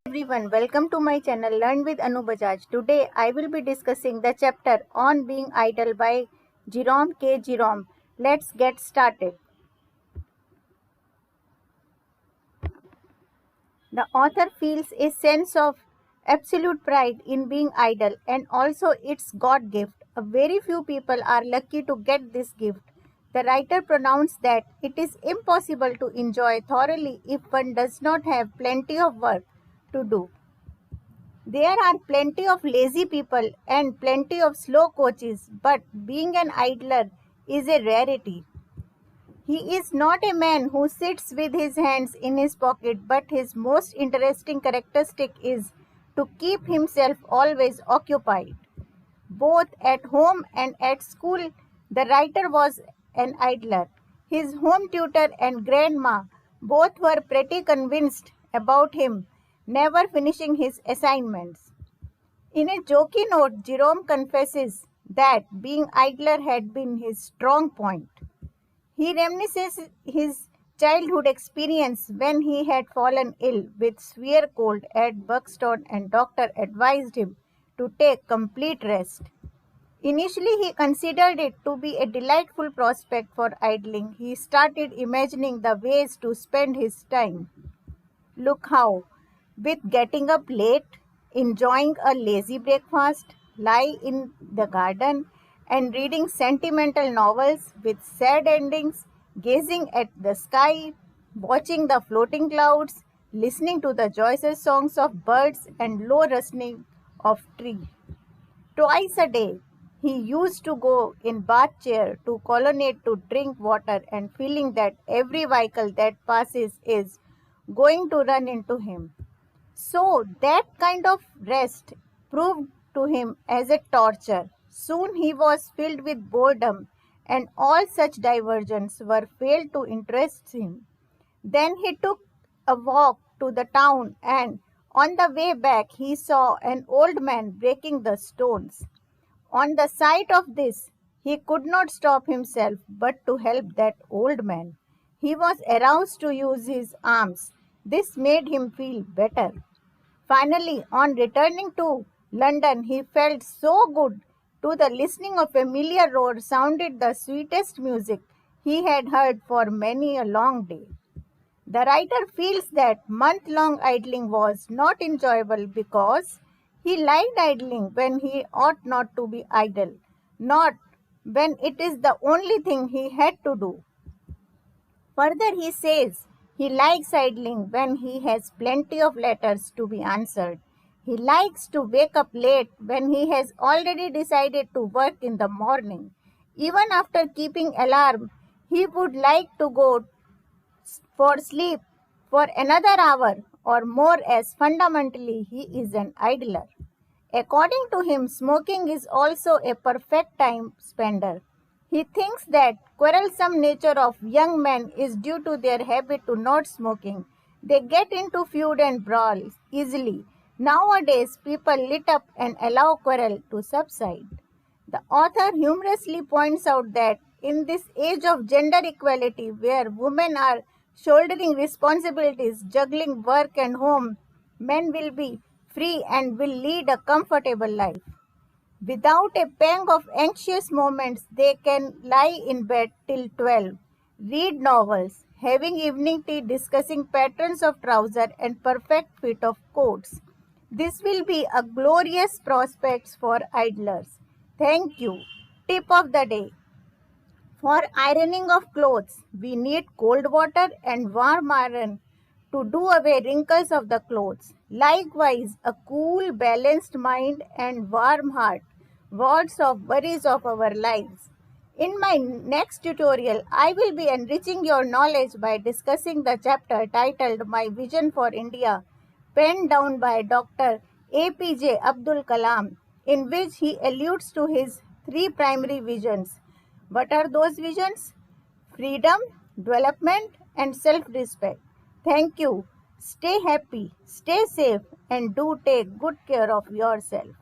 Everyone, welcome to my channel Learn with BAJAJ. Today I will be discussing the chapter on being idle by Jerome K. Jerome. Let's get started. The author feels a sense of absolute pride in being idle and also its God gift. A very few people are lucky to get this gift. The writer pronounced that it is impossible to enjoy thoroughly if one does not have plenty of work to do. There are plenty of lazy people and plenty of slow coaches, but being an idler is a rarity. He is not a man who sits with his hands in his pocket, but his most interesting characteristic is to keep himself always occupied. Both at home and at school, the writer was an idler. His home tutor and grandma both were pretty convinced about him never finishing his assignments. In a jokey note, Jerome confesses that being idler had been his strong point. He reminisces his childhood experience when he had fallen ill with severe cold at Buxton and doctor advised him to take complete rest. Initially, he considered it to be a delightful prospect for idling. He started imagining the ways to spend his time. Look how, with getting up late, enjoying a lazy breakfast, lie in the garden, and reading sentimental novels with sad endings, gazing at the sky, watching the floating clouds, listening to the joyous songs of birds and low rustling of trees. Twice a day, he used to go in bath chair to colonnade to drink water and feeling that every vehicle that passes is going to run into him. So that kind of rest proved to him as a torture. Soon he was filled with boredom and all such diversions were failed to interest him. Then he took a walk to the town and on the way back he saw an old man breaking the stones. On the sight of this, he could not stop himself but to help that old man. He was aroused to use his arms. This made him feel better. Finally, on returning to London, he felt so good. To the listening of familiar road sounded the sweetest music he had heard for many a long day. The writer feels that month-long idling was not enjoyable because he liked idling when he ought not to be idle, not when it is the only thing he had to do. Further, he says he likes idling when he has plenty of letters to be answered. He likes to wake up late when he has already decided to work in the morning. Even after keeping alarm, he would like to go for sleep for another hour or more as fundamentally he is an idler. According to him, smoking is also a perfect time spender. He thinks that quarrelsome nature of young men is due to their habit to not smoking. They get into feud and brawls easily. Nowadays, people lit up and allow quarrel to subside. The author humorously points out that in this age of gender equality, where women are shouldering responsibilities, juggling work and home, men will be free and will lead a comfortable life. Without a pang of anxious moments, they can lie in bed till 12, read novels, having evening tea discussing patterns of trouser and perfect fit of coats. This will be a glorious prospect for idlers. Thank you. Tip of the day. For ironing of clothes, we need cold water and warm iron to do away wrinkles of the clothes. Likewise, a cool, balanced mind and warm heart, wards of worries of our lives. In my next tutorial, I will be enriching your knowledge by discussing the chapter titled My Vision for India, penned down by Dr. APJ Abdul Kalam, in which he alludes to his three primary visions. What are those visions? Freedom, development, and self-respect. Thank you. Stay happy, stay safe, and do take good care of yourself.